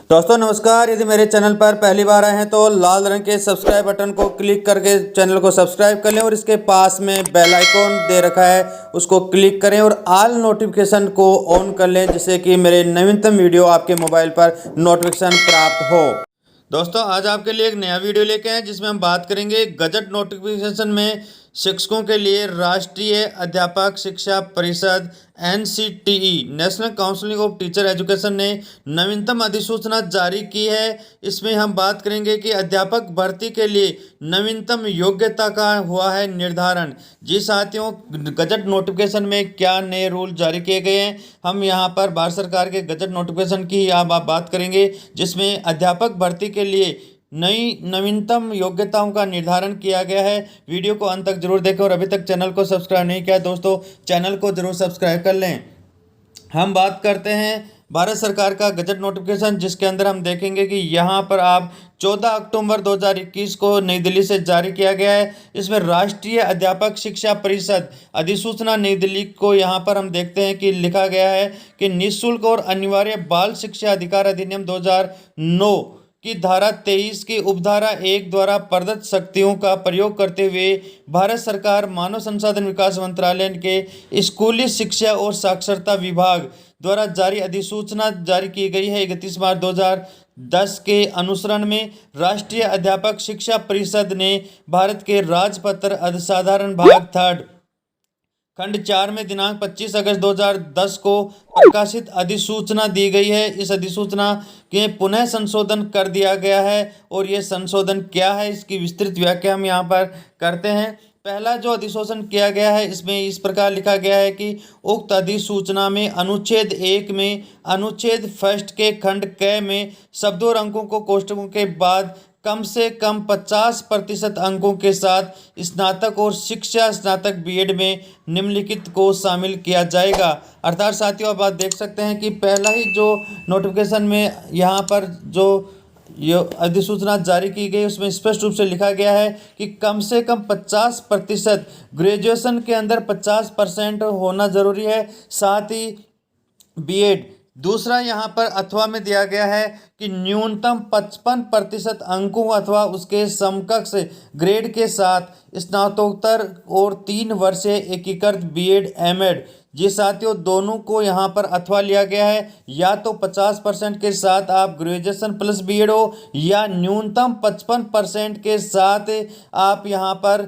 दोस्तों नमस्कार। यदि मेरे चैनल पर पहली बार आए हैं तो लाल रंग के सब्सक्राइब बटन को क्लिक करके चैनल को सब्सक्राइब कर लें और इसके पास में बेल आइकॉन दे रखा है उसको क्लिक करें और ऑल नोटिफिकेशन को ऑन कर लें जिससे कि मेरे नवीनतम वीडियो आपके मोबाइल पर नोटिफिकेशन प्राप्त हो। दोस्तों आज आपके लिए एक नया वीडियो लेके आए जिसमें हम बात करेंगे गजट नोटिफिकेशन में शिक्षकों के लिए राष्ट्रीय अध्यापक शिक्षा परिषद NCTE national counselling of teacher education ने नवीनतम अधिसूचना जारी की है। इसमें हम बात करेंगे कि अध्यापक भर्ती के लिए नवीनतम योग्यता का हुआ है निर्धारण। जी साथियों, गजट नोटिफिकेशन में क्या नए रूल जारी किए गए हैं, हम यहाँ पर भारत सरकार के गजट नोटिफिकेशन की आप बात करेंगे जिसमें अध्यापक भर्ती के लिए नई नवीनतम योग्यताओं का निर्धारण किया गया है। वीडियो को अंत तक जरूर देखें और अभी तक चैनल को सब्सक्राइब नहीं किया दोस्तों चैनल को जरूर सब्सक्राइब कर लें। हम बात करते हैं भारत सरकार का गजट नोटिफिकेशन जिसके अंदर हम देखेंगे कि यहाँ पर आप 14 अक्टूबर 2021 को नई दिल्ली से जारी किया गया है। इसमें राष्ट्रीय अध्यापक शिक्षा परिषद अधिसूचना नई दिल्ली को यहाँ पर हम देखते हैं कि लिखा गया है कि निःशुल्क और अनिवार्य बाल शिक्षा अधिकार अधिनियम 2009 की धारा 23 की उपधारा 1 द्वारा प्रदत्त शक्तियों का प्रयोग करते हुए भारत सरकार मानव संसाधन विकास मंत्रालय के स्कूली शिक्षा और साक्षरता विभाग द्वारा जारी अधिसूचना जारी की गई है 31 मार्च 2010 के अनुसरण में राष्ट्रीय अध्यापक शिक्षा परिषद ने भारत के राजपत्र अधिसाधारण भाग 3 खंड 4 में दिनांक 25 अगस्त 2010 को प्रकाशित अधिसूचना दी गई है। इस अधिसूचना के पुनः संशोधन कर दिया गया है और ये संशोधन क्या है इसकी विस्तृत व्याख्या हम यहाँ पर करते हैं। पहला जो अधिसूचन किया गया है इसमें इस प्रकार लिखा गया है कि उक्त अधिसूचना में अनुच्छेद 1 में अनुच्छेद फर्स्ट के खंड क में शब्दों और अंकों को कोष्ठकों के बाद कम से कम 50% अंकों के साथ स्नातक और शिक्षा स्नातक बीएड में निम्नलिखित को शामिल किया जाएगा। अर्थात साथियों आप देख सकते हैं कि पहला ही जो नोटिफिकेशन में यहाँ पर जो ये अधिसूचना जारी की गई उसमें स्पष्ट रूप से लिखा गया है कि कम से कम 50% ग्रेजुएशन के अंदर 50% होना जरूरी है, साथ ही बीएड। दूसरा यहाँ पर अथवा में दिया गया है कि न्यूनतम 55% अंकों अथवा उसके समकक्ष ग्रेड के साथ स्नातकोत्तर और 3 वर्षीय एकीकृत बीएड एमएड। जी साथियों, दोनों को यहाँ पर अथवा लिया गया है, या तो 50% के साथ आप ग्रेजुएशन प्लस बीएड हो या न्यूनतम 55% के साथ आप यहाँ पर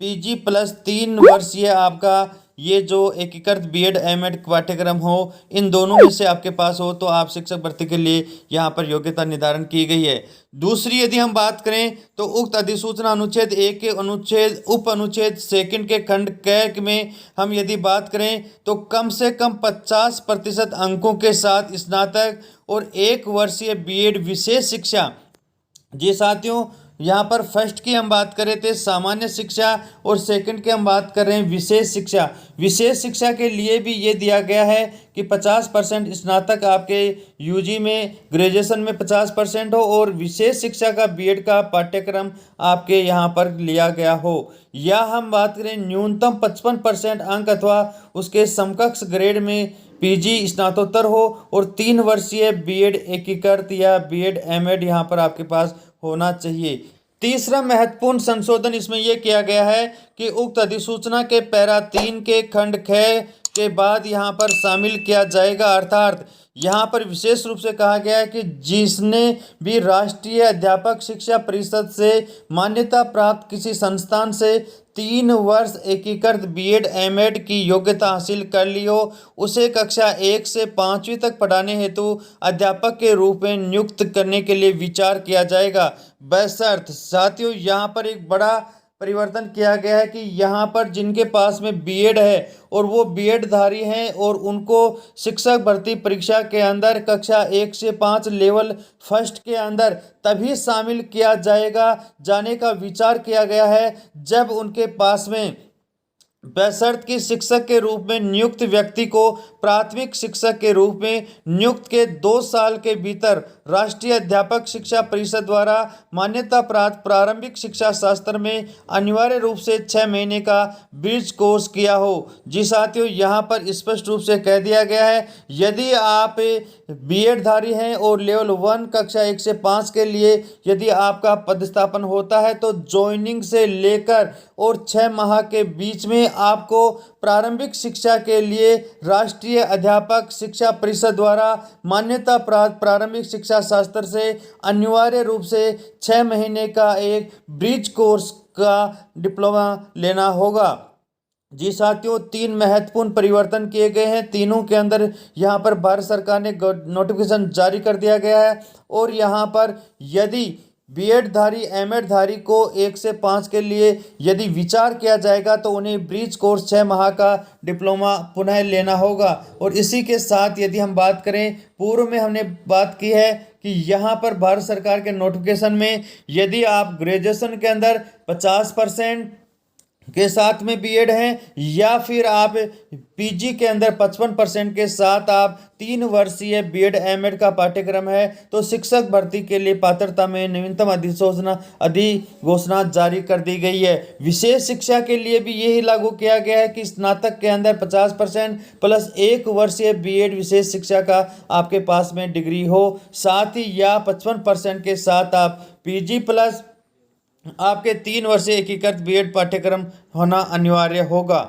पीजी प्लस 3 वर्षीय आपका ये जो एकीकृत बीएड एमएड पाठ्यक्रम हो, इन दोनों में से आपके पास हो तो आप शिक्षक भर्ती के लिए यहाँ पर योग्यता निर्धारण की गई है। दूसरी यदि हम बात करें तो उक्त अधिसूचना अनुच्छेद 1 के अनुच्छेद उप अनुच्छेद 2 के खंड क में हम यदि बात करें तो कम से कम 50% अंकों के साथ स्नातक और 1 वर्षीय बीएड विशेष शिक्षा। जी साथियों, यहाँ पर फर्स्ट की हम बात कर रहे थे सामान्य शिक्षा और सेकंड की हम बात कर रहे हैं विशेष शिक्षा। विशेष शिक्षा के लिए भी ये दिया गया है कि 50% स्नातक आपके यूजी में ग्रेजुएशन में 50% हो और विशेष शिक्षा का बीएड का पाठ्यक्रम आपके यहाँ पर लिया गया हो, या हम बात करें न्यूनतम 55% अंक अथवा उसके समकक्ष ग्रेड में पीजी स्नातकोत्तर हो और 3 वर्षीय बीएड एकीकृत या बीएड एमएड यहाँ पर आपके पास होना चाहिए। तीसरा महत्वपूर्ण संशोधन इसमें यह किया गया है कि उक्त अधिसूचना के पैरा 3 के खंड ख के बाद यहाँ पर शामिल किया जाएगा। अर्थात यहाँ पर विशेष रूप से कहा गया है कि जिसने भी राष्ट्रीय अध्यापक शिक्षा परिषद से मान्यता प्राप्त किसी संस्थान से 3 वर्ष एकीकृत बीएड एमएड की योग्यता हासिल कर ली हो, उसे कक्षा 1 से 5वीं तक पढ़ाने हेतु अध्यापक के रूप में नियुक्त करने के लिए विचार किया जाएगा। बशर्त साथियों यहाँ पर एक बड़ा परिवर्तन किया गया है कि यहाँ पर जिनके पास में बीएड है और वो बीएड धारी हैं और उनको शिक्षक भर्ती परीक्षा के अंदर कक्षा 1 से 5 लेवल फर्स्ट के अंदर तभी शामिल किया जाने का विचार किया गया है जब उनके पास में बशर्त कि शिक्षक के रूप में नियुक्त व्यक्ति को प्राथमिक शिक्षक के रूप में नियुक्त के 2 साल के भीतर राष्ट्रीय अध्यापक शिक्षा परिषद द्वारा मान्यता प्राप्त प्रारंभिक शिक्षा शास्त्र में अनिवार्य रूप से 6 महीने का ब्रिज कोर्स किया हो। जी साथियों, यहाँ पर स्पष्ट रूप से कह दिया गया है, यदि आप बीएड धारी हैं और लेवल 1 कक्षा 1 से 5 के लिए यदि आपका पदस्थापन होता है तो ज्वाइनिंग से लेकर और 6 माह के बीच में आपको प्रारंभिक शिक्षा के लिए राष्ट्रीय अध्यापक शिक्षा परिषद द्वारा मान्यता प्राप्त प्रारंभिक शिक्षा शास्त्र से अनिवार्य रूप से 6 महीने का एक ब्रिज कोर्स का डिप्लोमा लेना होगा। जी साथियों, 3 महत्वपूर्ण परिवर्तन किए गए हैं। तीनों के अंदर यहाँ पर भारत सरकार ने नोटिफिकेशन जारी कर दिया गया है और यहाँ पर यदि बीएड धारी एमएड धारी को 1 से 5 के लिए यदि विचार किया जाएगा तो उन्हें ब्रिज कोर्स 6 माह का डिप्लोमा पुनः लेना होगा। और इसी के साथ यदि हम बात करें, पूर्व में हमने बात की है कि यहाँ पर भारत सरकार के नोटिफिकेशन में यदि आप ग्रेजुएशन के अंदर 50% के साथ में बीएड हैं या फिर आप पीजी के अंदर 55% के साथ आप 3 वर्षीय बीएड एमएड का पाठ्यक्रम है तो शिक्षक भर्ती के लिए पात्रता में न्यूनतम अधिघोषणा जारी कर दी गई है। विशेष शिक्षा के लिए भी यही लागू किया गया है कि स्नातक के अंदर 50% प्लस 1 वर्षीय बीएड विशेष शिक्षा का आपके पास में डिग्री हो, साथ ही या 55% के साथ आप पीजी प्लस आपके 3 वर्षीय एकीकृत बीएड पाठ्यक्रम होना अनिवार्य होगा।